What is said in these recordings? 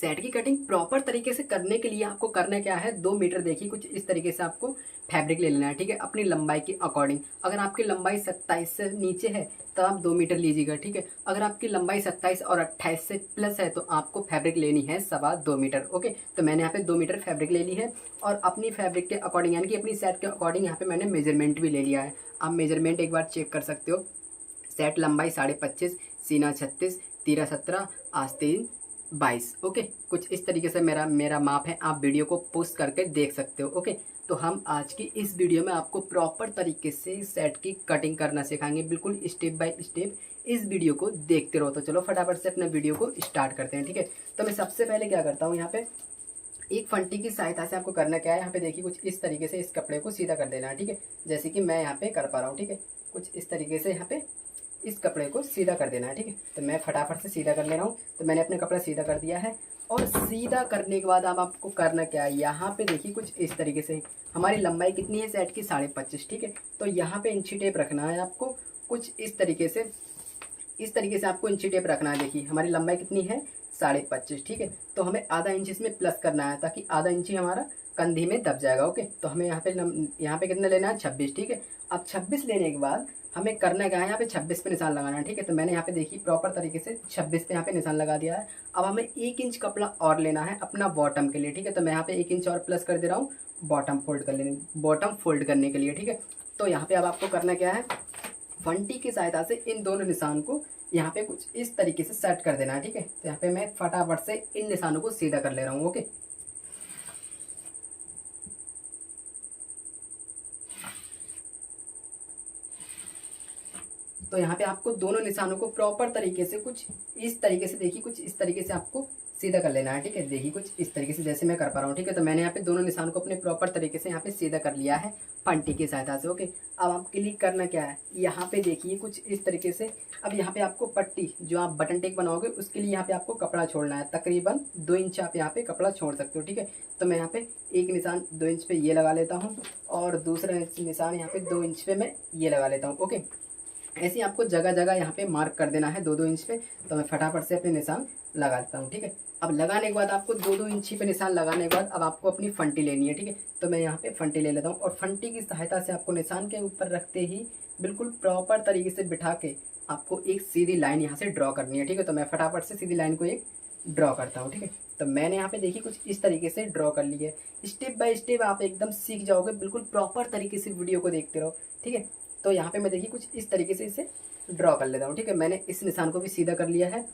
Set की cutting proper तरीके से करने के लिए आपको करना क्या है, 2 मीटर देखिए कुछ इस तरीके से आपको फैब्रिक ले लेना है, ठीक है, अपनी लंबाई के अकॉर्डिंग। अगर आपकी लंबाई 27 से नीचे है तो आप 2 मीटर लीजिएगा, ठीक है। अगर आपकी लंबाई 27 और 28 से प्लस है तो आपको फैब्रिक लेनी है 2.25 मीटर। ओके, तो मैंने यहाँ पे 2 मीटर फैब्रिक ले ली है और अपनी फैब्रिक के अकॉर्डिंग यानी कि अपनी सेट के अकॉर्डिंग यहाँ पे मैंने मेजरमेंट भी ले लिया है। आप मेजरमेंट एक बार चेक कर सकते हो। सेट लंबाई 25.5, सीना 36, तीरा 17, आस्तीन 22। ओके, कुछ इस तरीके से मेरा माप है। आप वीडियो को पोस्ट करके देख सकते हो। ओके, तो हम आज की इस वीडियो में आपको प्रॉपर तरीके से सेट की कटिंग करना सिखाएंगे, बिल्कुल स्टेप बाय स्टेप। इस वीडियो को देखते रहो। तो चलो फटाफट से अपने वीडियो को स्टार्ट करते हैं, ठीक है। तो मैं सबसे पहले क्या करता हूँ, यहाँ पे एक फंटी की सहायता से आपको करना क्या है, यहाँ पे देखिए कुछ इस तरीके से इस कपड़े को सीधा कर देना है, ठीक है। जैसे कि मैं यहाँ पे कर पा रहा हूँ, ठीक है। कुछ इस तरीके से यहाँ पे इस कपड़े को सीधा कर देना है, ठीक है। तो मैं फटाफट से सीधा कर ले रहा हूँ। तो मैंने अपने कपड़ा सीधा कर दिया है और सीधा करने के बाद अब आपको करना क्या है, यहाँ पे देखिए कुछ इस तरीके से हमारी लंबाई कितनी है सेट की 25.5, ठीक है। तो यहाँ पे इंची टेप रखना है आपको कुछ इस तरीके से, इस तरीके से आपको इंची टेप रखना है। देखिए हमारी लंबाई कितनी है 25.5, ठीक है। तो हमें आधा इंच इसमें प्लस करना है ताकि आधा इंची हमारा कंधी में दब जाएगा। ओके, तो हमें यहाँ पे कितना लेना है 26, ठीक है। अब 26 लेने के बाद हमें करना क्या है, यहाँ पे 26 पे निशान लगाना है, ठीक है। तो मैंने यहाँ पे देखिए प्रॉपर तरीके से 26 पे यहाँ पे निशान लगा दिया है। अब हमें 1 इंच कपड़ा और लेना है अपना बॉटम के लिए, ठीक है। तो मैं यहाँ पे 1 इंच और प्लस कर दे रहा हूँ बॉटम फोल्ड करने के लिए, ठीक है। तो यहाँ पे अब आपको करना क्या है, फंटी की सहायता से इन दोनों निशान को यहाँ पे कुछ इस तरीके से सेट कर देना है, ठीक है। तो यहाँ पे मैं फटाफट से इन निशानों को सीधा कर ले रहा हूँ। ओके, तो यहाँ पे आपको दोनों निशानों को प्रॉपर तरीके से कुछ इस तरीके से देखिए कुछ इस तरीके से आपको सीधा कर लेना है, ठीक है। देखिए कुछ इस तरीके से जैसे मैं कर पा रहा हूँ, ठीक है। तो मैंने यहाँ पे दोनों निशानों को अपने प्रॉपर तरीके से यहाँ पे सीधा कर लिया है फंटी की सहायता से। ओके, अब आप क्लिक करना क्या है, यहाँ पे देखिए कुछ इस तरीके से। अब यहाँ पे आपको पट्टी जो आप बटन टेक बनाओगे उसके लिए यहाँ पे आपको कपड़ा छोड़ना है, तकरीबन 2 इंच आप यहाँ पे कपड़ा छोड़ सकते हो, ठीक है। तो मैं यहाँ पे एक निशान 2 इंच पे ये लगा लेता हूँ और दूसरा निशान यहाँ पे 2 इंच पे मैं ये लगा लेता हूँ। ओके, ऐसे ही आपको जगह जगह यहाँ पे मार्क कर देना है 2-2 इंच पे। तो मैं फटाफट से अपने निशान लगा देता हूँ, ठीक है। अब लगाने के बाद आपको 2-2 इंची पे निशान लगाने के बाद अब आपको अपनी फंटी लेनी है, ठीक है। तो मैं यहाँ पे फंटी ले लेता हूँ और फंटी की सहायता से आपको निशान के ऊपर रखते ही बिल्कुल प्रॉपर तरीके से बिठा के आपको एक सीधी लाइन यहाँ से ड्रॉ करनी है, ठीक है। तो मैं फटाफट से सीधी लाइन को एक ड्रॉ करता हूँ, ठीक है। तो मैंने यहाँ पे देखिए कुछ इस तरीके से ड्रॉ कर ली है। स्टेप बाय स्टेप आप एकदम सीख जाओगे, बिल्कुल प्रॉपर तरीके से वीडियो को देखते रहो, ठीक है। तो यहाँ पे मैं देखिए कुछ इस तरीके से इसे ड्रॉ कर लेता हूँ, ठीक है। मैंने इस निशान को भी सीधा कर लिया है।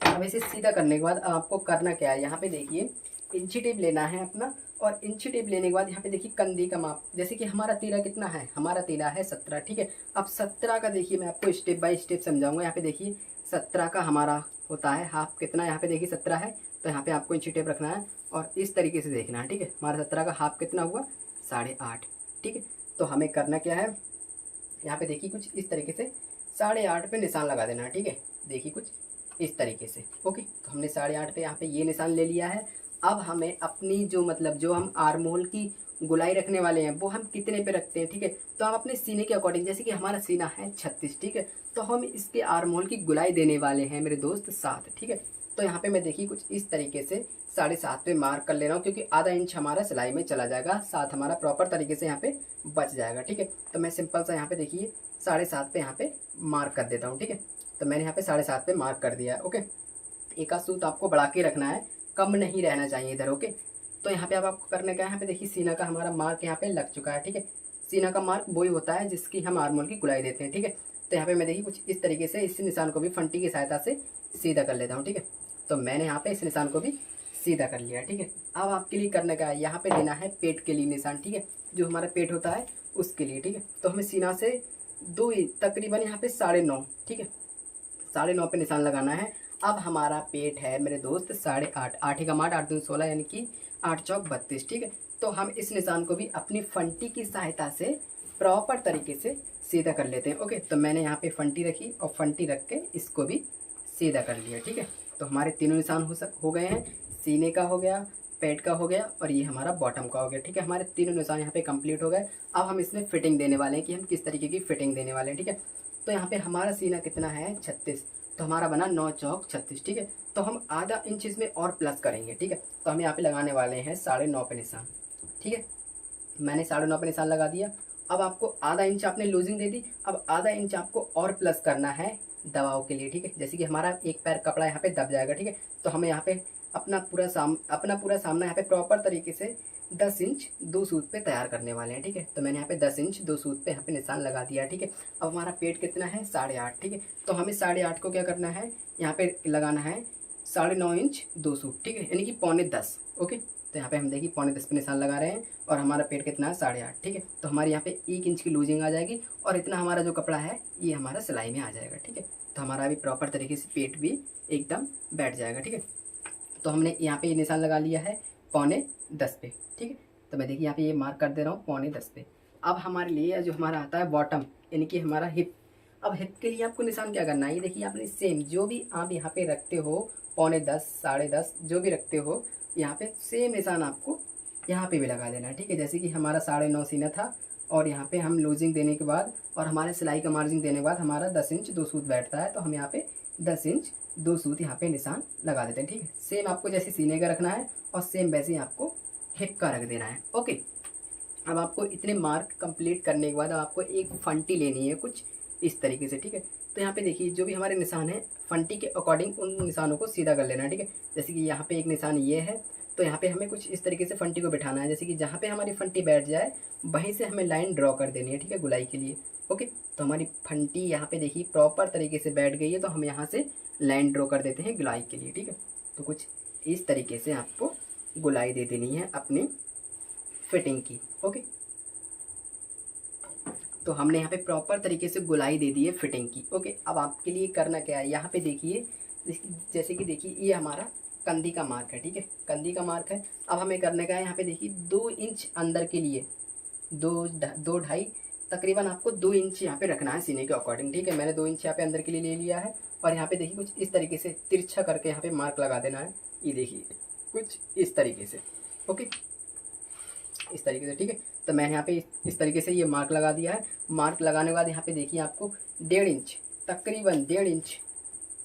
अब इसे सीधा करने के बाद आपको करना क्या है, यहाँ पे देखिए इंची टेप लेना है अपना और इंची टेप लेने के बाद यहाँ पे देखिए कंधी का माप, जैसे कि हमारा तीरा कितना है, हमारा तीरा है 17, ठीक है। अब 17 का देखिए मैं आपको स्टेप बाय स्टेप समझाऊंगा। यहाँ पे देखिए 17 का हमारा होता है हाफ कितना, यहाँ पे देखिए 17 है तो यहाँ पे आपको इंची टेप रखना है और इस तरीके से देखना है, ठीक है। हमारा 17 का हाफ कितना हुआ 8.5, ठीक है। तो हमें करना क्या है, यहाँ पे देखिए कुछ इस तरीके से 8.5 पे निशान लगा देना है, ठीक है। देखिए कुछ इस तरीके से। ओके, तो हमने 8.5 पे यहाँ पे ये निशान ले लिया है। अब हमें अपनी जो हम आर्म होल की गुलाई रखने वाले हैं वो हम कितने पे रखते हैं, ठीक है। तो हम अपने सीने के अकॉर्डिंग, जैसे कि हमारा सीना है 36, ठीक है। तो हम इसके आर्म होल की गुलाई देने वाले हैं मेरे दोस्त 7, ठीक है। तो यहाँ पे मैं देखिए कुछ इस तरीके से 7.5 पे मार्क कर ले रहा हूँ क्योंकि आधा इंच हमारा सिलाई में चला जाएगा, 7 हमारा प्रॉपर तरीके से यहाँ पे बच जाएगा, ठीक है। तो मैं सिंपल सा यहाँ पे देखिए 7.5 पे यहाँ पे मार्क कर देता हूँ, ठीक है। तो मैंने यहाँ पे 7.5 पे मार्क कर दिया है। ओके, एक आध सूत आपको बढ़ा के रखना है, कम नहीं रहना चाहिए इधर। ओके, तो यहाँ पे अब आपको करना क्या है, यहाँ पे देखिए सीना का हमारा मार्क यहाँ पे लग चुका है, ठीक है। सीना का मार्क वही होता है जिसकी हम आर्म होल की गुलाई देते हैं, ठीक है। तो यहाँ पे मैं देखिए कुछ इस तरीके से इस निशान को भी फंटी की सहायता से सीधा कर लेता हूँ, ठीक है। तो मैंने यहाँ पे इस निशान को भी सीधा कर लिया, ठीक है। अब आपके लिए करना क्या है, यहाँ पे लेना है पेट के लिए निशान, ठीक है। जो हमारा पेट होता है उसके लिए, ठीक है। तो हमें सीना से तकरीबन यहाँ पे 9.5, ठीक है, 9.5 पे निशान लगाना है। अब हमारा पेट है मेरे दोस्त 8.5, 8 का माठ 8 दूनी 16 यानी कि 8 चौक 32, ठीक है। तो हम इस निशान को भी अपनी फंटी की सहायता से प्रॉपर तरीके से सीधा कर लेते हैं। ओके, तो मैंने यहाँ पे फंटी रखी और फंटी रख के इसको भी सीधा कर लिया, ठीक है। तो हमारे तीनों निशान हो गए हैं, सीने का हो गया, पेट का हो गया और ये हमारा बॉटम का हो गया, ठीक है। हमारे तीनों निशान यहाँ पे कंप्लीट हो गए। अब हम इसमें फिटिंग देने वाले हैं कि हम किस तरीके की फिटिंग देने वाले हैं, ठीक है। तो यहाँ पे हमारा सीना कितना है 36 तो हमारा बना 9 चौक 36, ठीक है। तो हम आधा इंच इसमें और प्लस करेंगे, ठीक है। तो हम यहाँ पे लगाने वाले हैं 9.5 पे निशान, ठीक है। मैंने 9.5 पे निशान लगा दिया। अब आपको आधा इंच आपने लूजिंग दे दी, अब आधा इंच आपको और प्लस करना है दबाव के लिए, ठीक है। जैसे कि हमारा एक पैर कपड़ा यहाँ पे दब जाएगा, ठीक है। तो हमें यहाँ पे अपना पूरा सामना यहाँ पे प्रॉपर तरीके से 10 इंच 2 सूत पे तैयार करने वाले हैं, ठीक है। तो मैंने यहाँ पे 10 इंच 2 सूत पे यहाँ पे निशान लगा दिया, ठीक है। अब हमारा पेट कितना है 8.5, ठीक है। तो हमें 8.5 को क्या करना है, यहाँ पे लगाना है 9.5 इंच 2 सूत, ठीक है, यानी कि 9.25, ओके। तो यहाँ पे हम देखिए 9.25 पे निशान लगा रहे हैं और हमारा पेट कितना है 8.5, ठीक है। तो हमारे यहाँ पे 1 इंच की लूजिंग आ जाएगी और इतना हमारा जो कपड़ा है ये हमारा सिलाई में आ जाएगा, ठीक है। तो हमारा अभी प्रॉपर तरीके से पेट भी एकदम बैठ जाएगा, ठीक है। तो हमने यहाँ पे ये निशान लगा लिया है 9.10 पे, ठीक है। तो मैं देखिए यहाँ पे ये मार्क कर दे रहा हूँ 9.10 पे। अब हमारे लिए जो हमारा आता है बॉटम, यानी कि हमारा हिप। अब हिप के लिए आपको निशान क्या करना है, ये देखिए आपने सेम जो भी आप यहाँ पे रखते हो 9.10, 10.5 जो भी रखते हो, यहाँ पे सेम निशान आपको यहाँ पे भी लगा देना है, ठीक है। जैसे कि हमारा 9.5 सीना था और यहाँ पे हम लूजिंग देने के बाद और हमारे सिलाई का मार्जिन देने के बाद हमारा 10 इंच 2 सूत बैठता है, तो हम यहाँ पे 10 इंच 2 सूत यहाँ पे निशान लगा देते हैं, ठीक है। सेम आपको जैसे सीने का रखना है और सेम वैसे ही आपको हिप का रख देना है, ओके। अब आपको इतने मार्क कंप्लीट करने के बाद अब आपको एक फंटी लेनी है कुछ इस तरीके से, ठीक है। तो यहाँ पे देखिए जो भी हमारे निशान है फंटी के अकॉर्डिंग उन निशानों को सीधा कर लेना है, ठीक है। जैसे कि यहाँ पे एक निशान ये है, तो यहाँ पे हमें कुछ इस तरीके से फंटी को बिठाना है, जैसे कि जहाँ पे हमारी फंटी बैठ जाए वहीं से हमें लाइन ड्रॉ कर देनी है, ठीक है, गुलाई के लिए, ओके। तो हमारी फंटी यहाँ पे देखिए प्रॉपर तरीके से बैठ गई है, तो हम यहाँ से लाइन ड्रॉ कर देते हैं गुलाई के लिए, ठीक है। तो कुछ इस तरीके से आपको गुलाई दे देनी है अपनी फिटिंग की, ओके। तो हमने यहाँ पे प्रॉपर तरीके से गुलाई दे दी है फिटिंग की, ओके। अब आपके लिए करना क्या है, यहाँ पे देखिए जैसे कि देखिए ये हमारा कंधी का मार्क है, ठीक है, कंधी का मार्क है। अब हमें करने का है यहाँ पे देखिए 2 इंच अंदर के लिए 2.5 तकरीबन आपको 2 इंच यहाँ पे रखना है सीने के अकॉर्डिंग, ठीक है। मैंने 2 इंच यहाँ पे अंदर के लिए ले लिया है और यहाँ पे देखिए कुछ इस तरीके से तिरछा करके यहाँ पे मार्क लगा देना है, ये देखिए कुछ इस तरीके से, ओके, इस तरीके से, ठीक है। तो मैंने यहाँ पे इस तरीके से ये मार्क लगा दिया है। मार्क लगाने के बाद यहाँ पे देखिए आपको 1.5 इंच तकरीबन 1.5 इंच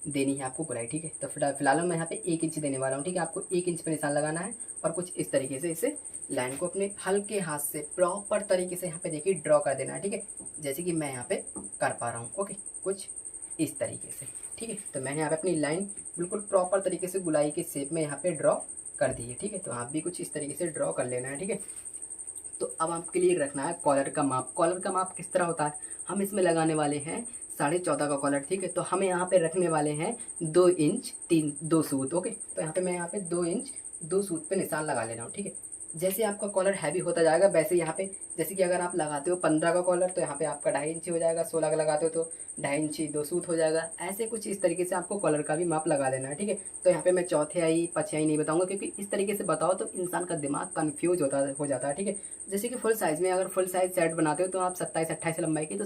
देनी है आपको गुलाई, ठीक है। तो फिलहाल मैं यहाँ पे 1 इंच देने वाला हूँ, ठीक है। आपको 1 इंच पे निशान लगाना है और कुछ इस तरीके से इसे लाइन को अपने हल्के हाथ से प्रॉपर तरीके से यहाँ पे देखिए ड्रॉ कर देना है, ठीक है, जैसे कि मैं यहाँ पे कर पा रहा हूँ, ओके, कुछ इस तरीके से, ठीक है। तो मैंने यहाँ पे अपनी लाइन बिल्कुल प्रॉपर तरीके से गुलाई के शेप में यहाँ पे ड्रॉ कर दी है, ठीक है। तो आप भी कुछ इस तरीके से ड्रॉ कर लेना है, ठीक है। तो अब आपके लिए रखना है कॉलर का माप। कॉलर का माप किस तरह होता है, हम इसमें लगाने वाले हैं 14.5 का कॉलर, ठीक है। तो हमें यहाँ पे रखने वाले हैं 2 इंच 2 सूत, ओके। तो यहाँ पे मैं यहाँ पे 2 इंच 2 सूत पे निशान लगा ले रहा हूँ, ठीक है। जैसे आपका कॉलर हैवी होता जाएगा वैसे यहाँ पे जैसे कि अगर आप लगाते हो 15 का कॉलर तो यहाँ पे आपका 2.5 इंच हो जाएगा, 16 का लगाते हो तो 2.5 इंची 2 सूत हो जाएगा। ऐसे कुछ इस तरीके से आपको कॉलर का भी माप लगा देना है, ठीक है। तो यहाँ पे मैं चौथाई पछयाई नहीं बताऊंगा क्योंकि इस तरीके से बताओ तो इंसान का दिमाग कन्फ्यूज हो जाता है, ठीक है। जैसे कि फुल साइज में अगर फुल साइज सेट बनाते हो तो आप 27-28 लंबाई की तो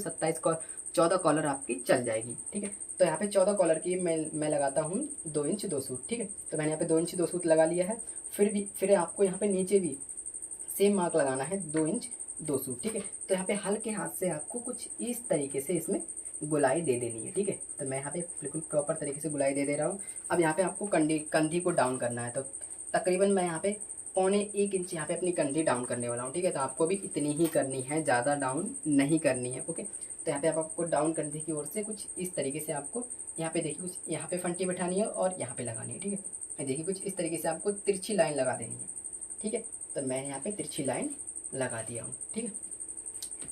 14 कॉलर आपकी चल जाएगी, ठीक है। तो यहाँ पे 14 कॉलर की मैं लगाता हूँ 2 इंच 2 सूत, ठीक है। तो मैंने यहाँ पे 2 इंच 2 सूत लगा लिया है। फिर आपको यहाँ पे नीचे भी सेम मार्क लगाना है 2 इंच 2 सूत, ठीक है। तो यहाँ पे हल्के हाथ से आपको कुछ इस तरीके से इसमें गुलाई दे देनी है, ठीक है। तो मैं यहाँ पे बिल्कुल प्रॉपर तरीके से गुलाई दे रहा हूँ। अब यहाँ पे आपको कंधी को डाउन करना है, तो तकरीबन मैं यहाँ पे 1.25 इंच यहाँ पे अपनी कंधी डाउन करने वाला हूँ, ठीक है। तो आपको भी इतनी ही करनी है, ज़्यादा डाउन नहीं करनी है, ओके। तो यहाँ पे आपको डाउन कंधी की ओर से कुछ इस तरीके से आपको यहाँ पे देखिए कुछ यहाँ पे फंटी बैठानी है और यहाँ पे लगानी है, ठीक है। देखिए कुछ इस तरीके से आपको तिरछी लाइन लगा देनी है, ठीक है। तो मैंने यहाँ पे तिरछी लाइन लगा दिया हूँ, ठीक है।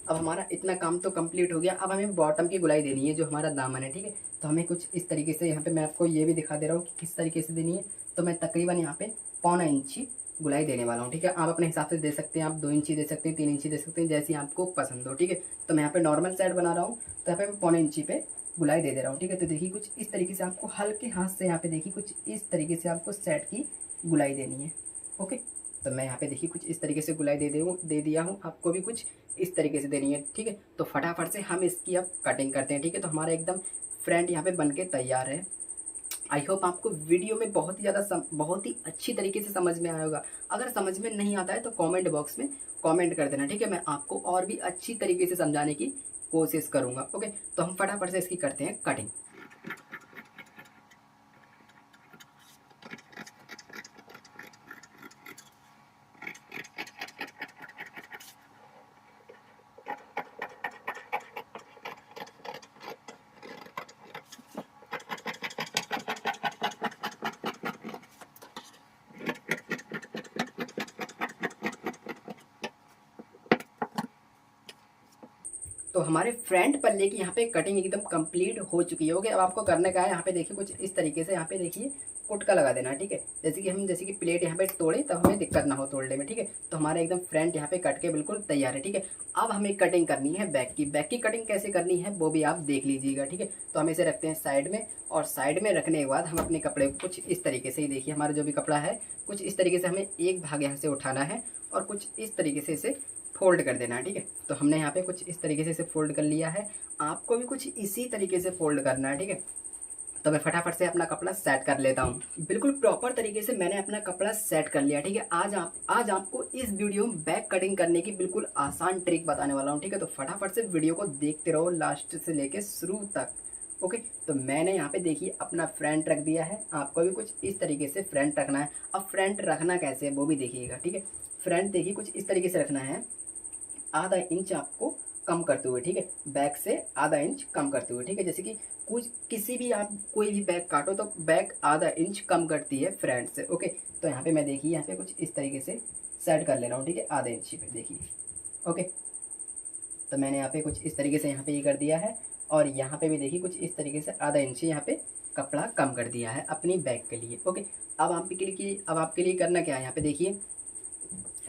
अब हमारा इतना काम तो कंप्लीट हो गया। अब हमें बॉटम की गुलाई देनी है जो हमारा दामन है, ठीक है। तो हमें कुछ इस तरीके से यहाँ पे मैं आपको ये भी दिखा दे रहा हूँ कि किस तरीके से देनी है। तो मैं तकरीबन यहाँ पे 1.25 इंची गुलाई देने वाला हूँ, ठीक है। आप अपने हिसाब से दे सकते हैं, आप 2 इंची दे सकते हैं, 3 इंची दे सकते हैं, जैसी आपको पसंद हो, ठीक है। तो मैं यहाँ पे नॉर्मल साइड बना रहा हूँ तो यहाँ पे मैं 1.25 इंची पे गुलाई दे रहा हूँ, ठीक है। तो देखिए कुछ इस तरीके से आपको हल्के हाथ से यहाँ पे देखिए कुछ इस तरीके से आपको सेट की गुलाई देनी है, ओके। तो मैं यहाँ पे देखिए कुछ इस तरीके से गुलाई दे दिया हूँ, आपको भी कुछ इस तरीके से देनी है, ठीक है। तो फटाफट से हम इसकी अब कटिंग करते हैं, ठीक है। तो हमारा एकदम फ्रंट यहाँ पे बन के तैयार है। आई होप आपको वीडियो में बहुत ही अच्छी तरीके से समझ में आया होगा। अगर समझ में नहीं आता है तो कमेंट बॉक्स में कमेंट कर देना, ठीक है। मैं आपको और भी अच्छी तरीके से समझाने की कोशिश करूँगा, ओके। तो हम फटाफट से इसकी करते हैं कटिंग। तो हमारे फ्रंट पल्ले की यहाँ पे कटिंग एकदम कंप्लीट हो चुकी है। ओके, अब आपको करने का है यहाँ पे देखिए कुछ इस तरीके से यहाँ पे देखिए कुटका लगा देना। ठीक है, जैसे कि प्लेट यहाँ पे तोड़े तब हमें दिक्कत ना हो तोड़ने में। ठीक है, तो हमारा एकदम फ्रंट यहाँ पे कट के बिल्कुल तैयार है। ठीक है, अब हमें कटिंग करनी है बैक की कटिंग कैसे करनी है वो भी आप देख लीजिएगा। ठीक है, तो हम इसे रखते हैं साइड में, और साइड में रखने के बाद हम अपने कपड़े को कुछ इस तरीके से ही देखिए, हमारा जो भी कपड़ा है कुछ इस तरीके से हमें एक भाग यहाँ से उठाना है और कुछ इस तरीके से इसे फोल्ड कर देना है। ठीक है, तो हमने यहाँ पे कुछ इस तरीके से इसे फोल्ड कर लिया है, आपको भी कुछ इसी तरीके से फोल्ड करना है। ठीक है, तो मैं फटाफट से अपना कपड़ा सेट कर लेता हूँ। बिल्कुल प्रॉपर तरीके से मैंने अपना कपड़ा सेट कर लिया। ठीक है, आज आपको इस वीडियो में बैक कटिंग करने की बिल्कुल आसान ट्रिक बताने वाला हूँ। ठीक है, तो फटाफट से वीडियो को देखते रहो लास्ट से लेके शुरू तक। ओके, तो मैंने यहाँ पे देखिए अपना फ्रंट रख दिया है, आपको भी कुछ इस तरीके से फ्रंट रखना है। अब फ्रंट रखना कैसे है वो भी देखिएगा। ठीक है, फ्रंट देखिए कुछ इस तरीके से रखना है, आधा इंच आपको कम करते हुए। ठीक है, बैक से आधा इंच कम करते हुए। ठीक है, जैसे कि कुछ किसी भी आप कोई भी बैक काटो तो बैक आधा इंच कम करती है फ्रंट से। ओके, तो यहाँ पे मैं देखिए यहाँ पे कुछ इस तरीके से सेट कर ले रहा हूँ। ठीक है, आधे इंच पे देखिए। ओके, तो मैंने यहाँ पे कुछ इस तरीके से यहाँ पे ये कर दिया है, और यहाँ पे भी देखिए कुछ इस तरीके से आधा इंच यहाँ पे कपड़ा कम कर दिया है अपनी बैक के लिए। ओके, अब आपके लिए करना क्या है, यहाँ पे देखिए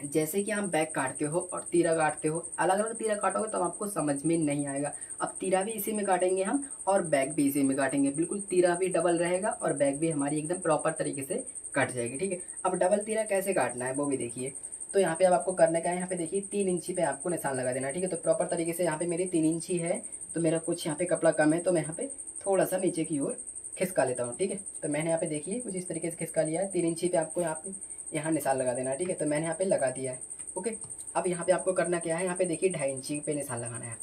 जैसे कि आप बैक काटते हो और तीरा काटते हो, अलग अलग तीरा काटोगे तो आपको समझ में नहीं आएगा। अब तीरा भी इसी में काटेंगे हम और बैक भी इसी में काटेंगे, बिल्कुल तीरा भी डबल रहेगा और बैक भी हमारी एकदम प्रॉपर तरीके से कट जाएगी। ठीक है, अब डबल तीरा कैसे काटना है वो भी देखिए। तो यहाँ पे अब आपको करने का है, यहाँ पे देखिए 3 इंची पे आपको निशान लगा देना। ठीक है, तो प्रॉपर तरीके से यहाँ पे मेरी 3 इंची है, तो मेरा कुछ यहाँ पे कपड़ा कम है तो मैं यहाँ पे थोड़ा सा नीचे की ओर खिसका लेता हूँ। ठीक है, तो मैंने यहाँ पे देखिए कुछ इस तरीके से खिसका लिया है, 3 इंची पे आपको यहाँ निशान लगा देना है। ठीक है, तो मैंने यहाँ पे लगा दिया है। ओके, अब यहाँ पे आपको करना क्या है, यहाँ पे देखिए 2.5 इंची पे निशान लगाना है।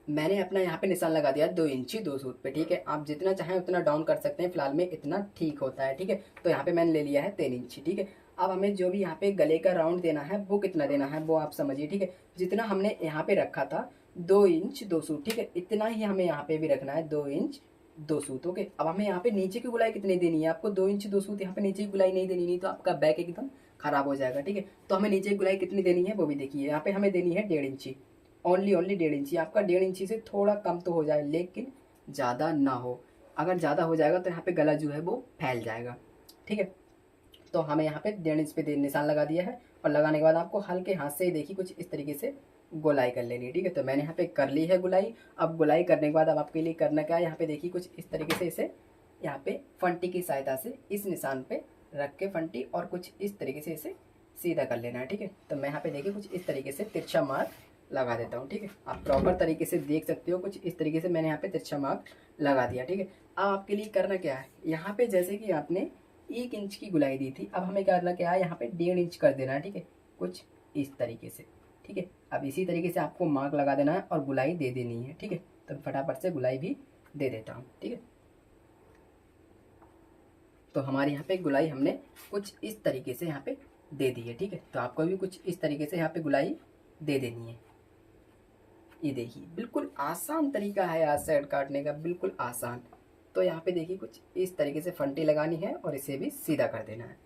मैंने अपना यहाँ पे निशान लगा दिया 2 इंची 2 सूत पे। ठीक है, आप जितना चाहें उतना डाउन कर सकते हैं, फिलहाल में इतना ठीक होता है। ठीक है, तो यहाँ पे मैंने ले लिया है 3 इंची। ठीक है, अब हमें जो भी यहाँ पे गले का राउंड देना है वो कितना देना है वो आप समझिए। ठीक है, जितना हमने यहाँ पे रखा था 2 इंच 2 सूत, ठीक है, इतना ही हमें यहाँ पे भी रखना है 2 इंच 2 सूत। ओके, अब हमें यहाँ पे नीचे की गुलाई कितनी देनी है, आपको 2 इंच 2 सूत यहाँ पे नीचे की गुलाई नहीं देनी, नहीं तो आपका बैक एकदम खराब हो जाएगा। ठीक है, तो हमें नीचे की गुलाई कितनी देनी है वो भी देखिए, यहाँ पे हमें देनी है 1.5 इंची, ओनली 1.5 इंची। आपका 1.5 इंची से थोड़ा कम तो हो जाए लेकिन ज़्यादा ना हो, अगर ज़्यादा हो जाएगा तो यहाँ पे गला जो है वो फैल जाएगा। ठीक है, तो हमें यहाँ पे 1.5 इंच पे निशान लगा दिया है, और लगाने के बाद आपको हल्के हाथ से देखिए कुछ इस तरीके से गोलाई कर लेनी है। ठीक है, तो मैंने यहाँ पे कर ली है गुलाई। अब गुलाई करने के बाद अब आपके लिए करना क्या है, यहाँ पे देखिए कुछ इस तरीके से इसे यहाँ पे फंटी की सहायता से इस निशान पे रख के फंटी और कुछ इस तरीके से इसे सीधा कर लेना है। ठीक है, तो मैं यहाँ पे देखिए कुछ इस तरीके से तिरछा मार्क लगा देता हूँ। ठीक है, आप प्रॉपर तरीके से देख सकते हो, कुछ इस तरीके से मैंने यहाँ पे तिरछा मार्क लगा दिया। ठीक है, अब आपके लिए करना क्या है, यहाँ पे जैसे कि आपने 1 इंच की गुलाई दी थी, अब हमें करना क्या है, यहाँ पे 1.5 इंच कर देना है। ठीक है, कुछ इस तरीके से। ठीक है, अब इसी तरीके से आपको मार्क लगा देना है और गुलाई दे देनी है। ठीक है, तो फटाफट से गुलाई भी दे देता हूँ। ठीक है, तो हमारे यहाँ पे गुलाई हमने कुछ इस तरीके से यहाँ पे दे दी है। ठीक है, तो आपको भी कुछ इस तरीके से यहाँ पे गुलाई दे देनी है। ये देखिए बिल्कुल आसान तरीका है आज साइड काटने का, बिल्कुल आसान। तो यहाँ पे देखिए कुछ इस तरीके से फंटी लगानी है और इसे भी सीधा कर देना है।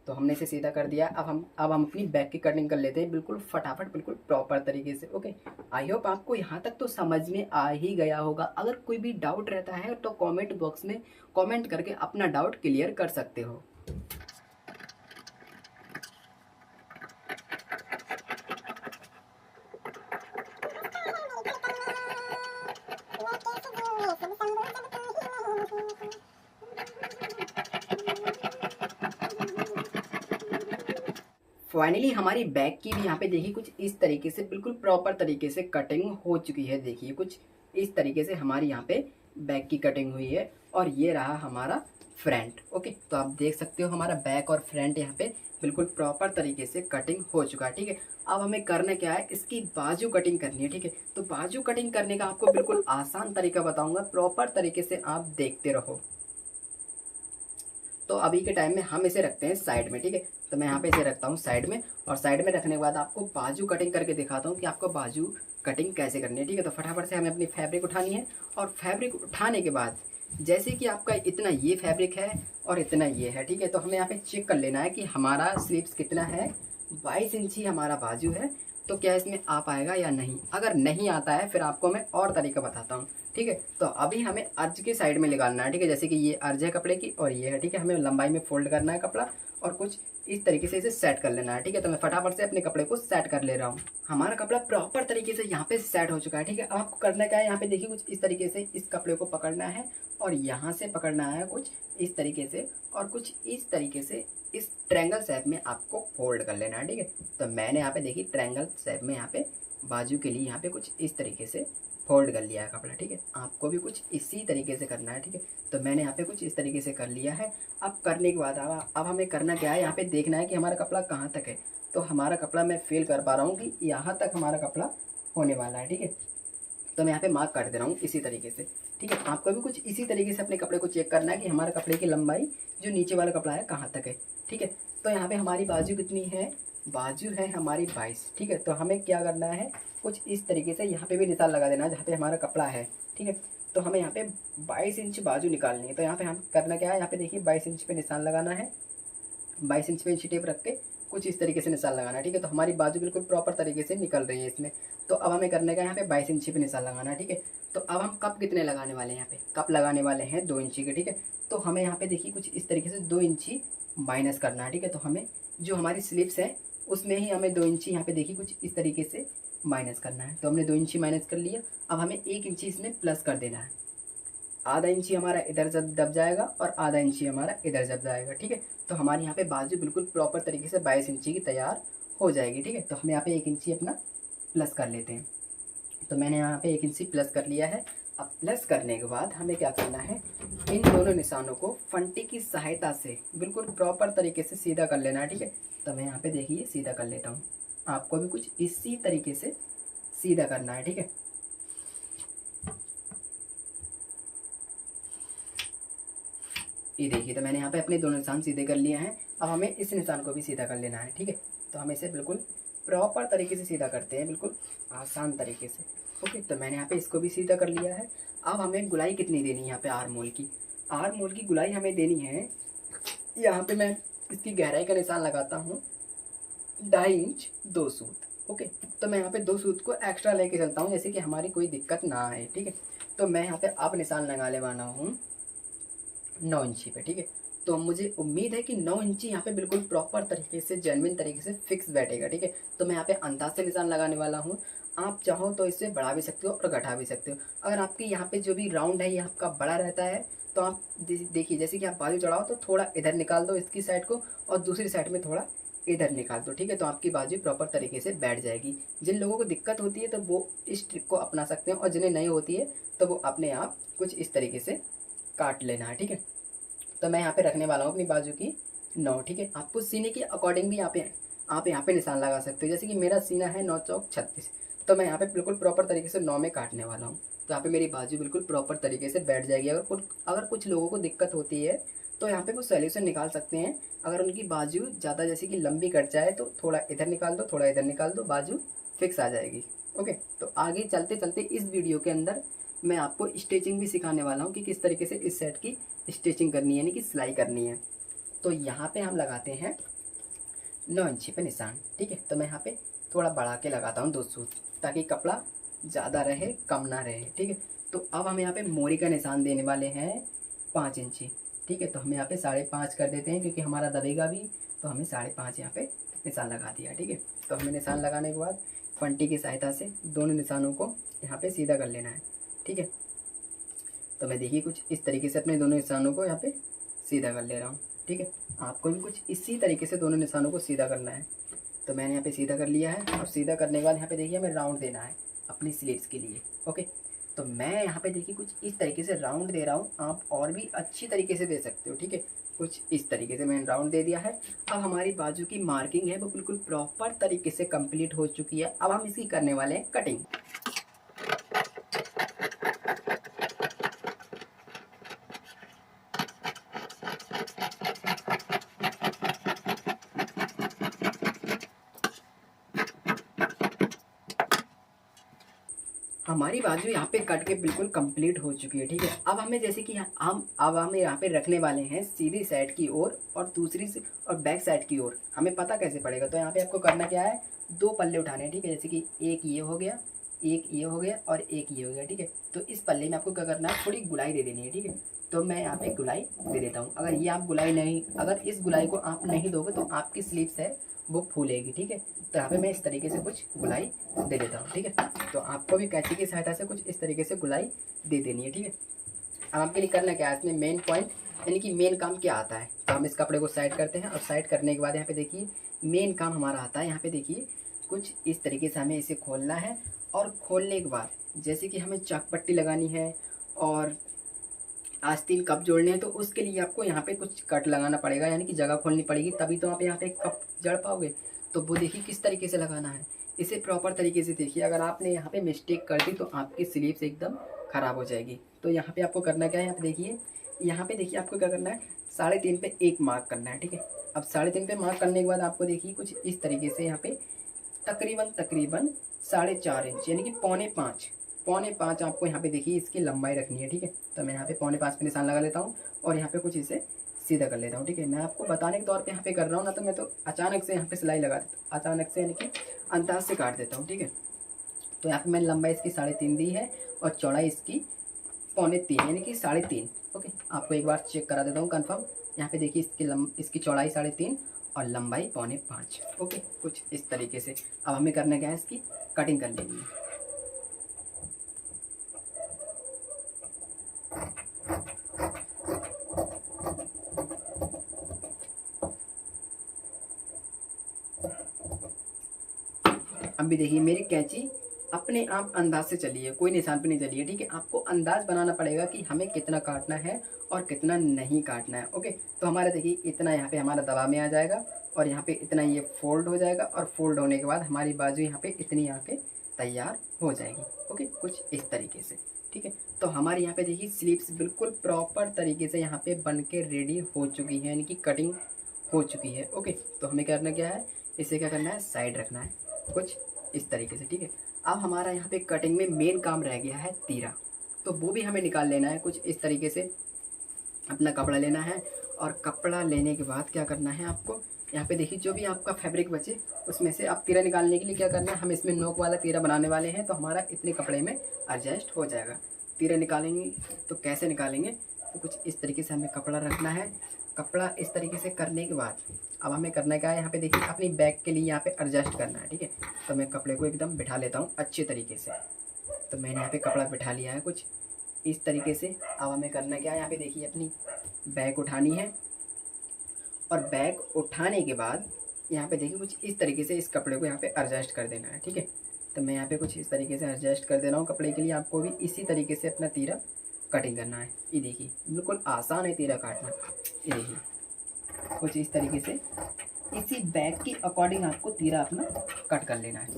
तो हमने इसे सीधा कर दिया। अब हम अपनी बैक की कटिंग कर लेते हैं बिल्कुल फटाफट, बिल्कुल प्रॉपर तरीके से। ओके, आई होप आपको यहाँ तक तो समझ में आ ही गया होगा। अगर कोई भी डाउट रहता है तो कमेंट बॉक्स में कमेंट करके अपना डाउट क्लियर कर सकते हो। फाइनली हमारी बैक की भी यहाँ पे देखिए कुछ इस तरीके से बिल्कुल प्रॉपर तरीके से कटिंग हो चुकी है। देखिए कुछ इस तरीके से हमारी यहाँ पे बैक की कटिंग हुई है, और ये रहा हमारा फ्रंट। ओके, तो आप देख सकते हो हमारा बैक और फ्रंट यहाँ पे बिल्कुल प्रॉपर तरीके से कटिंग हो चुका है। ठीक है, अब हमें करना क्या है, इसकी बाजू कटिंग करनी है। ठीक है, तो बाजू कटिंग करने का आपको बिल्कुल आसान तरीका बताऊंगा, प्रॉपर तरीके से आप देखते रहो। तो अभी के टाइम में हम इसे रखते हैं साइड में। ठीक है, तो मैं यहाँ पे इसे रखता हूँ साइड में, और साइड में रखने के बाद आपको बाजू कटिंग करके दिखाता हूँ कि आपको बाजू कटिंग कैसे करनी है। ठीक है, तो फटाफट से हमें अपनी फैब्रिक उठानी है, और फैब्रिक उठाने के बाद जैसे कि आपका इतना ये फैब्रिक है और इतना ये है। ठीक है, तो हमें यहाँ पे चेक कर लेना है कि हमारा स्लीव्स कितना है। 22 इंची हमारा बाजू है तो क्या इसमें आ पाएगा या नहीं। अगर नहीं आता है फिर आपको मैं और तरीका बताता हूँ, ठीक है। तो अभी हमें अर्ज के साइड में निकालना है, ठीक है। जैसे कि ये अर्ज है कपड़े की और ये है, ठीक है। हमें लंबाई में फोल्ड करना है कपड़ा और कुछ इस तरीके से इसे सेट कर लेना है, ठीक है। तो मैं फटाफट से अपने कपड़े को सेट कर ले रहा हूँ। हमारा कपड़ा प्रॉपर तरीके से यहाँ पे सेट हो चुका है, ठीक है। अब आपको करना क्या है, यहाँ पे देखिए कुछ इस तरीके से इस कपड़े को पकड़ना है और यहाँ से पकड़ना है कुछ इस तरीके से और कुछ इस तरीके से इस ट्रायंगल शेप में आपको फोल्ड कर लेना है, ठीक है। तो मैंने यहाँ पे देखिए ट्रायंगल शेप में यहाँ पे बाजू के लिए यहाँ पे कुछ इस तरीके से फोल्ड कर लिया है कपड़ा, ठीक है। आपको भी कुछ इसी तरीके से करना है, ठीक है। तो मैंने यहाँ पे कुछ इस तरीके से कर लिया है। अब करने के बाद अब हमें करना क्या है, यहाँ पे देखना है कि हमारा कपड़ा कहाँ तक है। तो हमारा कपड़ा मैं फील कर पा रहा हूँ कि यहाँ तक हमारा कपड़ा होने वाला है, ठीक है। तो मैं यहाँ पे मार्क कर दे रहा हूँ इसी तरीके से, ठीक है। आपको भी कुछ इसी तरीके से अपने कपड़े को चेक करना है कि हमारे कपड़े की लंबाई जो नीचे वाला कपड़ा है कहाँ तक है, ठीक है। तो यहाँ पे हमारी बाजू कितनी है, बाजू है हमारी 22, ठीक है। तो हमें क्या करना है, कुछ इस तरीके से यहाँ पे भी निशान लगा देना है जहाँ पे हमारा कपड़ा है, ठीक है। तो हमें यहाँ पे 22 इंच बाजू निकालनी है। तो यहाँ पे हम करना क्या है, यहाँ पे देखिए 22 इंच पे निशान लगाना है, 22 इंच पे इंची टेप रख के कुछ इस तरीके से निशान लगाना है, ठीक है। तो हमारी बाजू बिल्कुल प्रॉपर तरीके से निकल रही है इसमें। तो अब हमें करने का यहाँ पे 22 इंची पे निशान लगाना है, ठीक है। तो अब हम कप कितने लगाने वाले हैं, यहाँ पे कप लगाने वाले हैं 2 इंची के, ठीक है। तो हमें यहाँ पे देखिए कुछ इस तरीके से 2 इंची माइनस करना है, ठीक है। तो हमें जो हमारी स्लीव्स है उसमें ही हमें 2 इंची यहाँ पे देखिए कुछ इस तरीके से माइनस करना है। तो हमने 2 इंची माइनस कर लिया। अब हमें 1 इंची इसमें प्लस कर देना है। आधा इंची हमारा इधर जब दब जाएगा और आधा इंची हमारा इधर जब जाएगा, ठीक है। तो हमारी यहाँ पे बाजू बिल्कुल प्रॉपर तरीके से 22 इंची की तैयार हो जाएगी, ठीक है। तो हम यहाँ पे 1 इंची अपना प्लस कर लेते हैं। तो मैंने यहाँ पे 1 इंची प्लस कर लिया है। अब प्लस करने के बाद हमें क्या करना है, इन दोनों निशानों को फंटी की सहायता से बिल्कुल प्रॉपर तरीके से सीधा कर लेना है, ठीक है। तो मैं यहाँ पे देखिए सीधा कर लेता हूँ। आपको भी कुछ इसी तरीके से सीधा करना है, ठीक है। ये देखिए, तो मैंने यहाँ पे अपने दोनों निशान सीधे कर लिए हैं। अब हमें इस निशान को भी सीधा कर लेना है, ठीक है। तो हम इसे बिल्कुल प्रॉपर तरीके से सीधा करते हैं, बिल्कुल आसान तरीके से। ओके, तो मैंने यहाँ पे इसको भी सीधा कर लिया है। अब हमें गुलाई कितनी देनी है, यहाँ पे आर्म होल की गुलाई हमें देनी है। यहाँ पे मैं इसकी गहराई का निशान लगाता हूँ 2.5 इंच 2 सूत। ओके, तो मैं यहाँ पे 2 सूत को एक्स्ट्रा लेके चलता हूँ जैसे कि हमारी कोई दिक्कत ना आए, ठीक है। तो मैं यहाँ पे अब निशान लगाने वाला हूँ 9 इंची पे, ठीक है। तो मुझे उम्मीद है कि 9 इंची यहाँ पे बिल्कुल प्रॉपर तरीके से जेन्युइन तरीके से फिक्स बैठेगा, ठीक है। तो मैं यहाँ पे अंदाज से निशान लगाने वाला हूँ। आप चाहो तो इससे बढ़ा भी सकते हो और घटा भी सकते हो। अगर आपकी यहाँ पे जो भी राउंड है ये आपका बड़ा रहता है तो आप देखिए, जैसे कि आप बाजू चढ़ाओ तो थोड़ा इधर निकाल दो इसकी साइड को और दूसरी साइड में थोड़ा इधर निकाल दो, ठीक है। तो आपकी बाजू प्रॉपर तरीके से बैठ जाएगी। जिन लोगों को दिक्कत होती है तो वो इस ट्रिक को अपना सकते हैं और जिन्हें नहीं होती है तो वो अपने आप कुछ इस तरीके से काट लेना है, ठीक है। तो मैं यहाँ पे रखने वाला हूँ अपनी बाजू की 9, ठीक है। आपको सीने के अकॉर्डिंग भी आप यहाँ पे निशान लगा सकते हो। जैसे कि मेरा सीना है 9 चौक 36, तो मैं यहाँ पे बिल्कुल प्रॉपर तरीके से 9 में काटने वाला हूँ। तो यहाँ पे मेरी बाजू बिल्कुल प्रॉपर तरीके से बैठ जाएगी। अगर कुछ लोगों को दिक्कत होती है तो यहाँ पे वो सोल्यूशन निकाल सकते हैं। अगर उनकी बाजू ज़्यादा जैसे कि लंबी कट जाए तो थोड़ा इधर निकाल दो, थोड़ा इधर निकाल दो, बाजू फिक्स आ जाएगी। ओके, तो आगे चलते चलते इस वीडियो के अंदर मैं आपको स्टिचिंग भी सिखाने वाला हूँ कि किस तरीके से इस सेट की स्टिचिंग करनी है, यानी कि सिलाई करनी है। तो यहाँ पे हम लगाते हैं 9 इंची पे निशान, ठीक है। तो मैं यहाँ पे थोड़ा बढ़ा के लगाता हूँ 2 सूत ताकि कपड़ा ज़्यादा रहे कम ना रहे, ठीक है। तो अब हम यहाँ पे मोरी का निशान देने वाले हैं 5 इंची, ठीक है। तो हम यहाँ पे 5.5 कर देते हैं क्योंकि हमारा दबेगा भी, तो हमें 5.5 यहाँ पे निशान लगा दिया, ठीक है। तो हमें निशान लगाने के बाद फंटी की सहायता से दोनों निशानों को यहाँ पे सीधा कर लेना है, ठीक है। तो मैं देखिए कुछ इस तरीके से अपने दोनों निशानों को यहाँ पे सीधा कर ले रहा हूँ, ठीक है। आपको भी कुछ इसी तरीके से दोनों निशानों को सीधा करना है। तो मैंने यहाँ पे सीधा कर लिया है। और सीधा करने के बाद यहाँ पे देखिए हमें राउंड देना है अपनी स्लीव्स के लिए। ओके, तो मैं यहाँ पे देखिए कुछ इस तरीके से राउंड दे रहा हूँ। आप और भी अच्छी तरीके से दे सकते हो, ठीक है। कुछ इस तरीके से मैंने राउंड दे दिया है। अब हमारी बाजू की मार्किंग है वो बिल्कुल प्रॉपर तरीके से कंप्लीट हो चुकी है। अब हम इसकी करने वाले हैं कटिंग। हमारी बाजू यहाँ पे कट के बिल्कुल कंप्लीट हो चुकी है। ठीक है, अब हमें जैसे कि हम यहाँ पे रखने वाले हैं सीधी साइड की ओर और दूसरी से और बैक साइड की ओर। हमें पता कैसे पड़ेगा, तो यहाँ पे आपको करना क्या है, 2 पल्ले उठाने हैं। ठीक है, जैसे कि एक ये हो गया, एक ये हो गया और एक ये हो गया। ठीक है, तो इस पल्ले में आपको क्या करना है, थोड़ी गुलाई दे देनी है। ठीक है, तो मैं यहाँ पे गुलाई दे देता हूँ। अगर ये आप गुलाई नहीं, अगर इस गुलाई को आप नहीं दोगे तो आपकी स्लीव्स है वो फूलेगी। ठीक है, तो यहाँ पे मैं इस तरीके से कुछ गुलाई दे देता हूँ। ठीक है, तो आपको भी कैंची की सहायता से कुछ इस तरीके से गुलाई दे देनी है। ठीक है, अब आपके लिए करना क्या है, इसमें मेन पॉइंट यानी कि मेन काम क्या आता है, तो हम इस कपड़े को साइड करते हैं और साइड करने के बाद यहाँ पे देखिए मेन काम हमारा आता है। यहाँ पे देखिए कुछ इस तरीके से हमें इसे खोलना है और खोलने के बाद जैसे कि हमें चाक पट्टी लगानी है और आस्तीन कप जोड़ने हैं, तो उसके लिए आपको यहाँ पे कुछ कट लगाना पड़ेगा, यानी कि जगह खोलनी पड़ेगी, तभी तो आप यहाँ पे कप जड़ पाओगे। तो वो देखिए किस तरीके से लगाना है, इसे प्रॉपर तरीके से देखिए। अगर आपने यहाँ पे मिस्टेक कर दी तो आपकी स्लीव्स एकदम ख़राब हो जाएगी। तो यहाँ पे आपको करना क्या है, यहाँ पे देखिए आपको क्या करना है, 3.5 पे एक मार्क करना है। ठीक है, अब 3.5 पे मार्क करने के बाद आपको देखिए कुछ इस तरीके से यहाँ पे तकरीबन 4.5 इंच यानी कि 4.5 आपको यहाँ पे देखिए इसकी लंबाई रखनी है। ठीक है, तो मैं यहाँ पे 4.5 पे निशान लगा लेता हूँ और यहाँ पे कुछ इसे सीधा कर लेता हूँ। ठीक है, मैं आपको बताने के तौर पे यहाँ पे कर रहा हूँ, ना तो मैं तो अचानक से यहाँ पे सिलाई लगा देता हूँ, अचानक से यानी कि अंदाज से काट देता हूँ। ठीक है, तो यहाँ पे मैंने लंबाई इसकी 3.5 दी है और चौड़ाई इसकी 3.25 यानी कि 3.5। ओके, आपको एक बार चेक करा देता हूँ कन्फर्म। यहाँ पे देखिए इसकी चौड़ाई 3.5 और लंबाई 4.5। ओके, कुछ इस तरीके से। अब हमें करना क्या है, इसकी कटिंग कर लेनी है। अब भी देखिए मेरी कैंची अपने आप अंदाज से चली है, कोई निशान पे नहीं चली है। ठीक है, आपको अंदाज बनाना पड़ेगा कि हमें कितना काटना है और कितना नहीं काटना है। ओके, तो हमारा देखिए इतना यहाँ पे हमारा दबाव में आ जाएगा और यहाँ पे इतना ये फोल्ड हो जाएगा और फोल्ड होने के बाद हमारी बाजू यहाँ पे इतनी आके तैयार हो जाएगी। ओके, कुछ इस तरीके से। ठीक है, तो हमारे यहाँ पे देखिए स्लीव्स बिल्कुल प्रॉपर तरीके से यहाँ पे बन के रेडी हो चुकी है, यानी कि कटिंग हो चुकी है। ओके, तो हमें करना क्या है, इसे क्या करना है, साइड रखना है कुछ इस तरीके से। ठीक है, अब हमारा यहाँ पे कटिंग में मेन काम रह गया है तीरा, तो वो भी हमें निकाल लेना है। कुछ इस तरीके से अपना कपड़ा लेना है और कपड़ा लेने के बाद क्या करना है, आपको यहाँ पे देखिए जो भी आपका फैब्रिक बचे उसमें से आप तीरा निकालने के लिए क्या करना है, हम इसमें नोक वाला तीरा बनाने वाले हैं, तो हमारा इतने कपड़े में एडजस्ट हो जाएगा। तीरा निकालेंगे तो कैसे निकालेंगे, तो कुछ इस तरीके से हमें कपड़ा रखना है। कपड़ा इस तरीके से करने के बाद अब हमें करना क्या है, यहाँ पे देखिए अपनी बैक के लिए यहाँ पे एडजस्ट करना है। ठीक है, तो मैं कपड़े को एकदम बिठा लेता हूँ अच्छे तरीके से। तो मैंने यहाँ पे कपड़ा बिठा लिया है कुछ इस तरीके से। अब हमें करना क्या है, यहाँ पे देखिए अपनी बैक उठानी है और बैक उठाने के बाद यहाँ पे देखिए कुछ इस तरीके से इस कपड़े को यहाँ पे एडजस्ट कर देना है। ठीक है, तो मैं यहाँ पे कुछ इस तरीके से एडजस्ट कर दे रहा हूँ कपड़े के लिए। आपको भी इसी तरीके से अपना तीरा कटिंग करना है। ये देखिए बिल्कुल आसान है तीरा काटना। ये देखिए कुछ इस तरीके से इसी बैक के अकॉर्डिंग आपको तीरा अपना कट कर लेना है।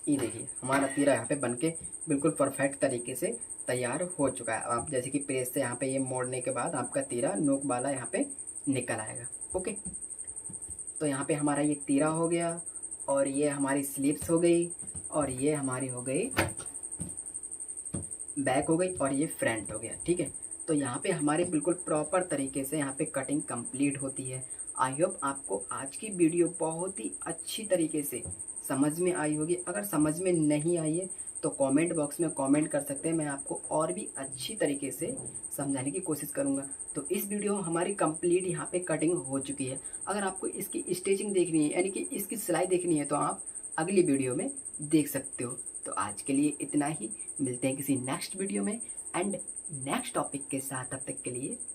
ये देखिए हमारा तीरा यहाँ पे बनके बिल्कुल परफेक्ट तरीके से तैयार हो चुका है। आप जैसे कि प्रेस से यहाँ पे ये मोड़ने के बाद आपका तीरा नोक वाला यहाँ पे निकल आएगा। ओके, तो यहाँ पे हमारा ये तीरा हो गया और ये हमारी स्लीव्स हो गई और ये हमारी हो गई बैक हो गई और ये फ्रंट हो गया। ठीक है, तो यहाँ पे हमारे बिल्कुल प्रॉपर तरीके से यहाँ पे कटिंग कंप्लीट होती है। आई होप आपको आज की वीडियो बहुत ही अच्छी तरीके से समझ में आई होगी। अगर समझ में नहीं आई है तो कमेंट बॉक्स में कमेंट कर सकते हैं, मैं आपको और भी अच्छी तरीके से समझाने की कोशिश करूँगा। तो इस वीडियो में हमारी कंप्लीट यहाँ पे कटिंग हो चुकी है। अगर आपको इसकी स्टिचिंग देखनी है यानी कि इसकी सिलाई देखनी है तो आप अगली वीडियो में देख सकते हो। तो आज के लिए इतना ही, मिलते हैं किसी नेक्स्ट वीडियो में एंड नेक्स्ट टॉपिक के साथ। तब तक के लिए